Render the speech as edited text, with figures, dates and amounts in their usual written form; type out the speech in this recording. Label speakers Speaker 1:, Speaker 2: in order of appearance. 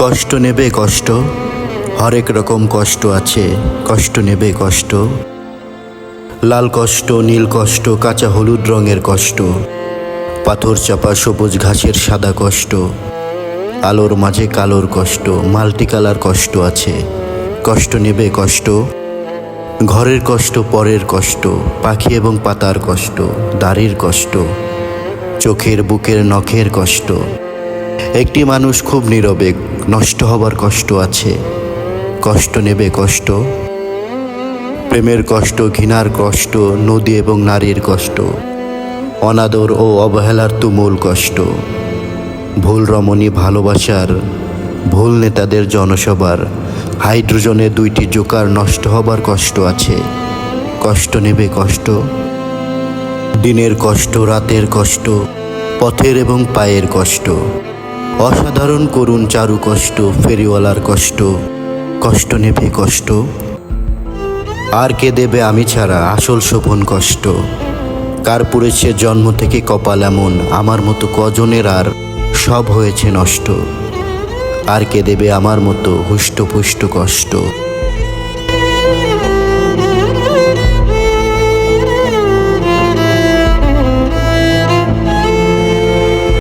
Speaker 1: কষ্ট নেবে কষ্ট, হরেক রকম কষ্ট আছে, কষ্ট নেবে কষ্ট। লাল কষ্ট, নীল কষ্ট, কাঁচা হলুদ রঙের কষ্ট, পাথর চাপা সবুজ ঘাসের সাদা কষ্ট, আলোর মাঝে কালোর কষ্ট, মাল্টি কালার কষ্ট আছে, কষ্ট নেবে কষ্ট। ঘরের কষ্ট, পরের কষ্ট, পাখি এবং পাতার কষ্ট, দাড়ির কষ্ট, চোখের বুকের নখের কষ্ট। একটি মানুষ খুব নীরবে, নষ্ট হবার কষ্ট আছে, কষ্ট নেবে কষ্ট। প্রেমের কষ্ট, ঘৃণার কষ্ট, নদী এবং নারীর কষ্ট, অনাদর ও অবহেলার তুমুল কষ্ট, ভুল রমণী ভালোবাসার, ভুল নেতাদের জনসভার, হাইড্রোজনে দুইটি জোকার নষ্ট হবার কষ্ট আছে, কষ্ট নেবে কষ্ট। দিনের কষ্ট, রাতের কষ্ট, পথের এবং পায়ের কষ্ট, অসাধারণ করুণ চারু কষ্ট, ফেরিওয়ালার কষ্ট, কষ্ট নেবে কষ্ট। আর কে দেবে আমি ছাড়া আসল শোভন কষ্ট, কার পুড়েছে জন্ম থেকে কপাল এমন, আমার মতো কজনের আর সব হয়েছে নষ্ট। আর কে দেবে আমার মতো হুষ্টপুষ্ট কষ্ট।